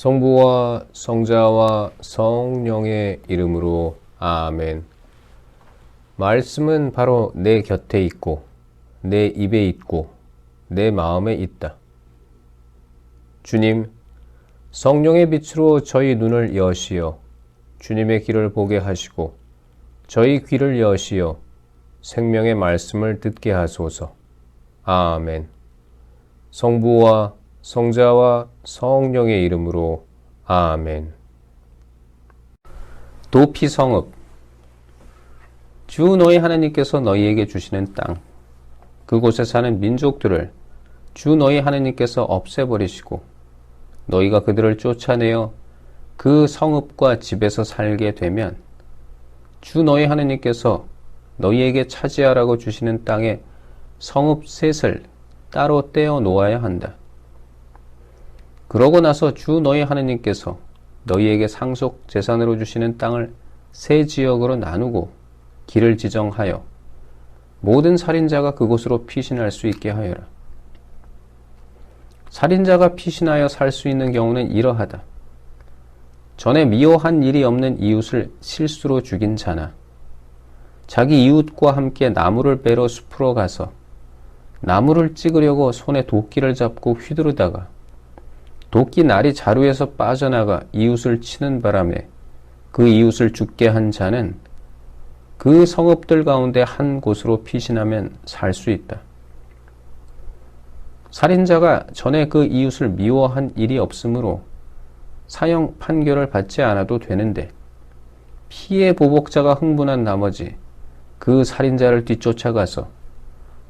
성부와 성자와 성령의 이름으로 아멘. 말씀은 바로 내 곁에 있고 내 입에 있고 내 마음에 있다. 주님, 성령의 빛으로 저희 눈을 여시어 주님의 길을 보게 하시고 저희 귀를 여시어 생명의 말씀을 듣게 하소서. 아멘. 성부와 성자와 성령의 이름으로 아멘. 도피성읍. 주 너희 하나님께서 너희에게 주시는 땅, 그곳에 사는 민족들을 주 너희 하나님께서 없애버리시고 너희가 그들을 쫓아내어 그 성읍과 집에서 살게 되면 주 너희 하나님께서 너희에게 차지하라고 주시는 땅에 성읍 셋을 따로 떼어 놓아야 한다. 그러고 나서 주 너희 하나님께서 너희에게 상속 재산으로 주시는 땅을 세 지역으로 나누고 길을 지정하여 모든 살인자가 그곳으로 피신할 수 있게 하여라. 살인자가 피신하여 살 수 있는 경우는 이러하다. 전에 미워한 일이 없는 이웃을 실수로 죽인 자나 자기 이웃과 함께 나무를 베러 숲으로 가서 나무를 찍으려고 손에 도끼를 잡고 휘두르다가 도끼 날이 자루에서 빠져나가 이웃을 치는 바람에 그 이웃을 죽게 한 자는 그 성읍들 가운데 한 곳으로 피신하면 살 수 있다. 살인자가 전에 그 이웃을 미워한 일이 없으므로 사형 판결을 받지 않아도 되는데 피해 보복자가 흥분한 나머지 그 살인자를 뒤쫓아가서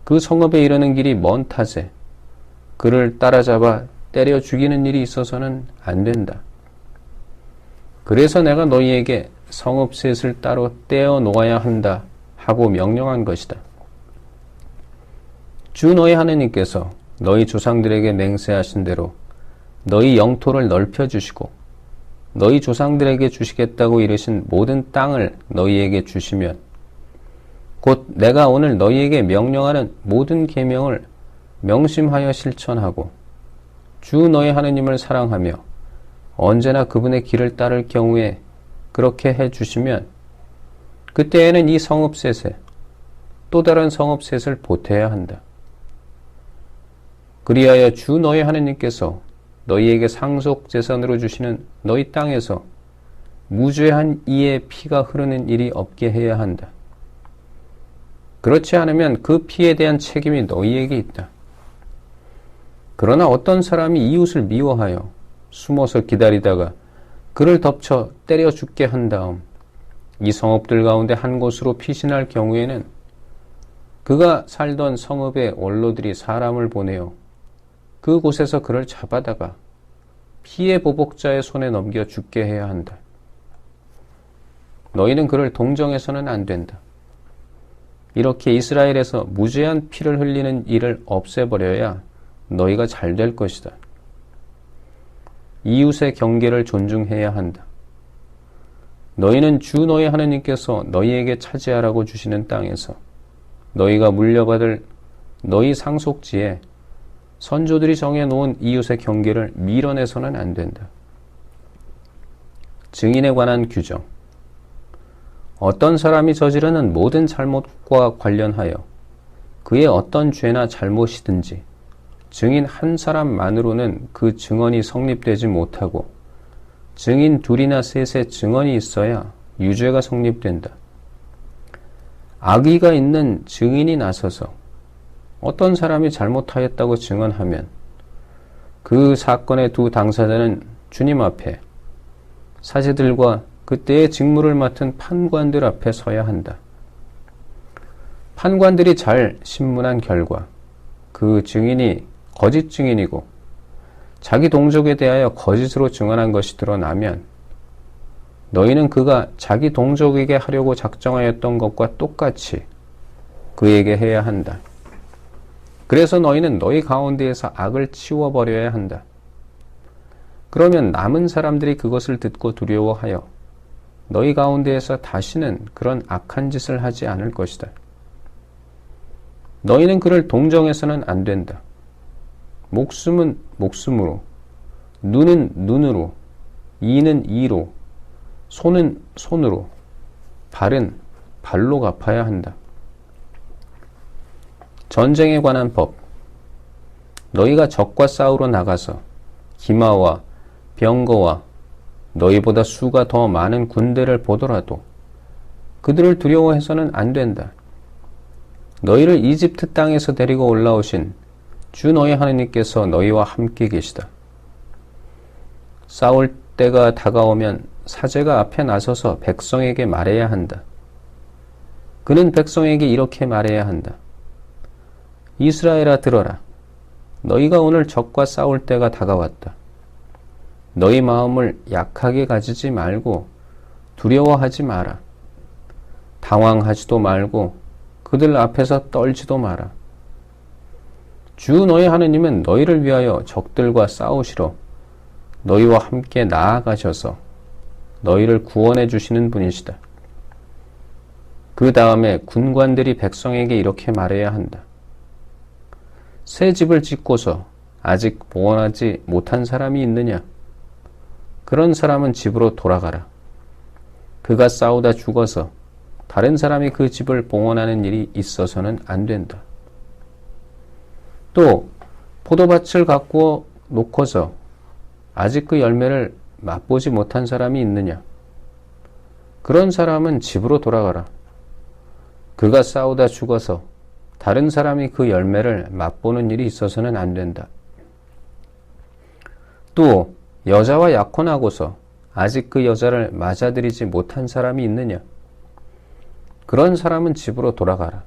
그 성읍에 이르는 길이 먼 탓에 그를 따라잡아 때려 죽이는 일이 있어서는 안 된다. 그래서 내가 너희에게 성읍 셋을 따로 떼어 놓아야 한다 하고 명령한 것이다. 주 너희 하나님께서 너희 조상들에게 맹세하신 대로 너희 영토를 넓혀주시고 너희 조상들에게 주시겠다고 이르신 모든 땅을 너희에게 주시면 곧 내가 오늘 너희에게 명령하는 모든 계명을 명심하여 실천하고 주 너희 하나님을 사랑하며 언제나 그분의 길을 따를 경우에 그렇게 해주시면 그때에는 이 성읍 셋에 또 다른 성읍 셋을 보태야 한다. 그리하여 주 너희 하나님께서 너희에게 상속 재산으로 주시는 너희 땅에서 무죄한 이의 피가 흐르는 일이 없게 해야 한다. 그렇지 않으면 그 피에 대한 책임이 너희에게 있다. 그러나 어떤 사람이 이웃을 미워하여 숨어서 기다리다가 그를 덮쳐 때려 죽게 한 다음 이 성읍들 가운데 한 곳으로 피신할 경우에는 그가 살던 성읍의 원로들이 사람을 보내어 그곳에서 그를 잡아다가 피해 보복자의 손에 넘겨 죽게 해야 한다. 너희는 그를 동정해서는 안 된다. 이렇게 이스라엘에서 무죄한 피를 흘리는 일을 없애버려야 너희가 잘 될 것이다. 이웃의 경계를 존중해야 한다. 너희는 주 너희 하나님께서 너희에게 차지하라고 주시는 땅에서 너희가 물려받을 너희 상속지에 선조들이 정해놓은 이웃의 경계를 밀어내서는 안 된다. 증인에 관한 규정. 어떤 사람이 저지르는 모든 잘못과 관련하여 그의 어떤 죄나 잘못이든지 증인 한 사람만으로는 그 증언이 성립되지 못하고 증인 둘이나 셋의 증언이 있어야 유죄가 성립된다. 악의가 있는 증인이 나서서 어떤 사람이 잘못하였다고 증언하면 그 사건의 두 당사자는 주님 앞에 사제들과 그때의 직무를 맡은 판관들 앞에 서야 한다. 판관들이 잘 신문한 결과 그 증인이 거짓 증인이고 자기 동족에 대하여 거짓으로 증언한 것이 드러나면 너희는 그가 자기 동족에게 하려고 작정하였던 것과 똑같이 그에게 해야 한다. 그래서 너희는 너희 가운데에서 악을 치워버려야 한다. 그러면 남은 사람들이 그것을 듣고 두려워하여 너희 가운데에서 다시는 그런 악한 짓을 하지 않을 것이다. 너희는 그를 동정해서는 안 된다. 목숨은 목숨으로, 눈은 눈으로, 이는 이로, 손은 손으로, 발은 발로 갚아야 한다. 전쟁에 관한 법. 너희가 적과 싸우러 나가서 기마와 병거와 너희보다 수가 더 많은 군대를 보더라도 그들을 두려워해서는 안 된다. 너희를 이집트 땅에서 데리고 올라오신 주 너희 하나님께서 너희와 함께 계시다. 싸울 때가 다가오면 사제가 앞에 나서서 백성에게 말해야 한다. 그는 백성에게 이렇게 말해야 한다. 이스라엘아 들어라. 너희가 오늘 적과 싸울 때가 다가왔다. 너희 마음을 약하게 가지지 말고 두려워하지 마라. 당황하지도 말고 그들 앞에서 떨지도 마라. 주 너희 하느님은 너희를 위하여 적들과 싸우시러 너희와 함께 나아가셔서 너희를 구원해 주시는 분이시다. 그 다음에 군관들이 백성에게 이렇게 말해야 한다. 새 집을 짓고서 아직 봉헌하지 못한 사람이 있느냐? 그런 사람은 집으로 돌아가라. 그가 싸우다 죽어서 다른 사람이 그 집을 봉헌하는 일이 있어서는 안 된다. 또 포도밭을 갖고 놓고서 아직 그 열매를 맛보지 못한 사람이 있느냐? 그런 사람은 집으로 돌아가라. 그가 싸우다 죽어서 다른 사람이 그 열매를 맛보는 일이 있어서는 안 된다. 또 여자와 약혼하고서 아직 그 여자를 맞아들이지 못한 사람이 있느냐? 그런 사람은 집으로 돌아가라.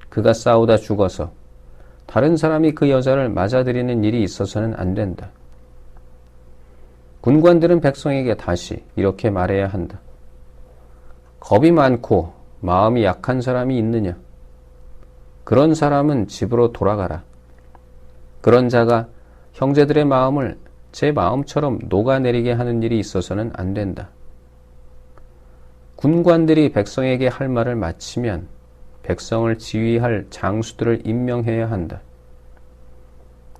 그가 싸우다 죽어서 다른 사람이 그 여자를 맞아들이는 일이 있어서는 안 된다. 군관들은 백성에게 다시 이렇게 말해야 한다. 겁이 많고 마음이 약한 사람이 있느냐? 그런 사람은 집으로 돌아가라. 그런 자가 형제들의 마음을 제 마음처럼 녹아내리게 하는 일이 있어서는 안 된다. 군관들이 백성에게 할 말을 마치면 백성을 지휘할 장수들을 임명해야 한다.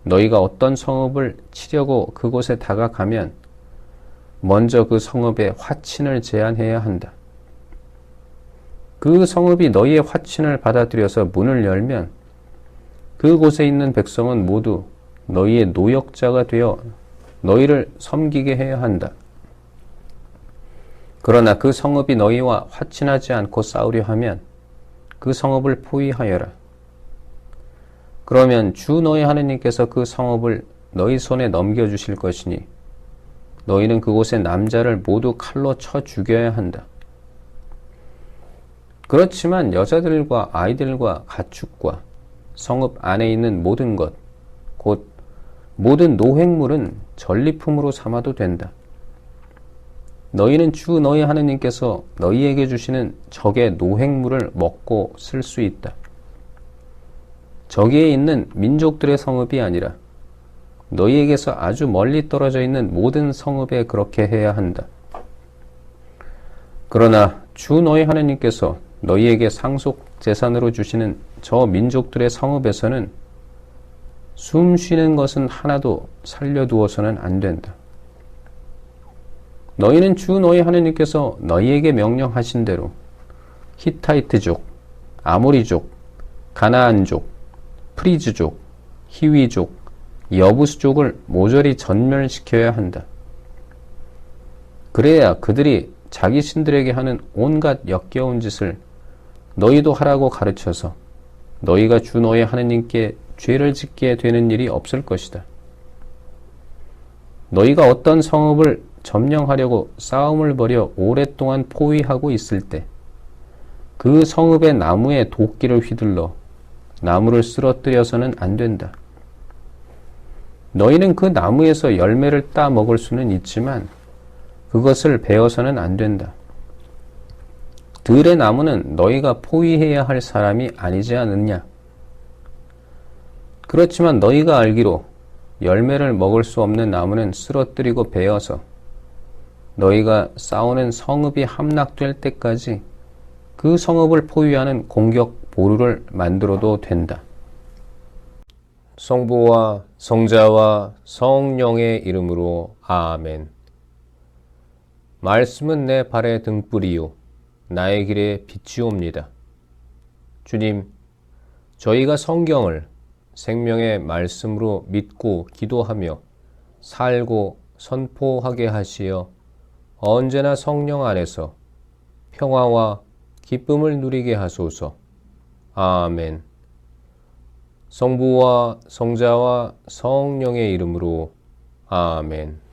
너희가 어떤 성읍을 치려고 그곳에 다가가면 먼저 그 성읍의 화친을 제안해야 한다. 그 성읍이 너희의 화친을 받아들여서 문을 열면 그곳에 있는 백성은 모두 너희의 노역자가 되어 너희를 섬기게 해야 한다. 그러나 그 성읍이 너희와 화친하지 않고 싸우려 하면 그 성읍을 포위하여라. 그러면 주 너희 하느님께서 그 성읍을 너희 손에 넘겨주실 것이니 너희는 그곳의 남자를 모두 칼로 쳐 죽여야 한다. 그렇지만 여자들과 아이들과 가축과 성읍 안에 있는 모든 것, 곧 모든 노획물은 전리품으로 삼아도 된다. 너희는 주 너희 하느님께서 너희에게 주시는 적의 노획물을 먹고 쓸 수 있다. 저기에 있는 민족들의 성읍이 아니라 너희에게서 아주 멀리 떨어져 있는 모든 성읍에 그렇게 해야 한다. 그러나 주 너희 하느님께서 너희에게 상속 재산으로 주시는 저 민족들의 성읍에서는 숨 쉬는 것은 하나도 살려두어서는 안 된다. 너희는 주 너희 하느님께서 너희에게 명령하신 대로 히타이트족, 아모리족, 가나안족, 프리즈족, 히위족, 여부스족을 모조리 전멸시켜야 한다. 그래야 그들이 자기 신들에게 하는 온갖 역겨운 짓을 너희도 하라고 가르쳐서 너희가 주 너희 하느님께 죄를 짓게 되는 일이 없을 것이다. 너희가 어떤 성읍을 점령하려고 싸움을 벌여 오랫동안 포위하고 있을 때 그 성읍의 나무에 도끼를 휘둘러 나무를 쓰러뜨려서는 안 된다. 너희는 그 나무에서 열매를 따 먹을 수는 있지만 그것을 베어서는 안 된다. 들의 나무는 너희가 포위해야 할 사람이 아니지 않느냐? 그렇지만 너희가 알기로 열매를 먹을 수 없는 나무는 쓰러뜨리고 베어서 너희가 싸우는 성읍이 함락될 때까지 그 성읍을 포위하는 공격 보루를 만들어도 된다. 성부와 성자와 성령의 이름으로 아멘. 말씀은 내 발의 등불이요 나의 길에 빛이옵니다. 주님, 저희가 성경을 생명의 말씀으로 믿고 기도하며 살고 선포하게 하시어 언제나 성령 안에서 평화와 기쁨을 누리게 하소서. 아멘. 성부와 성자와 성령의 이름으로 아멘.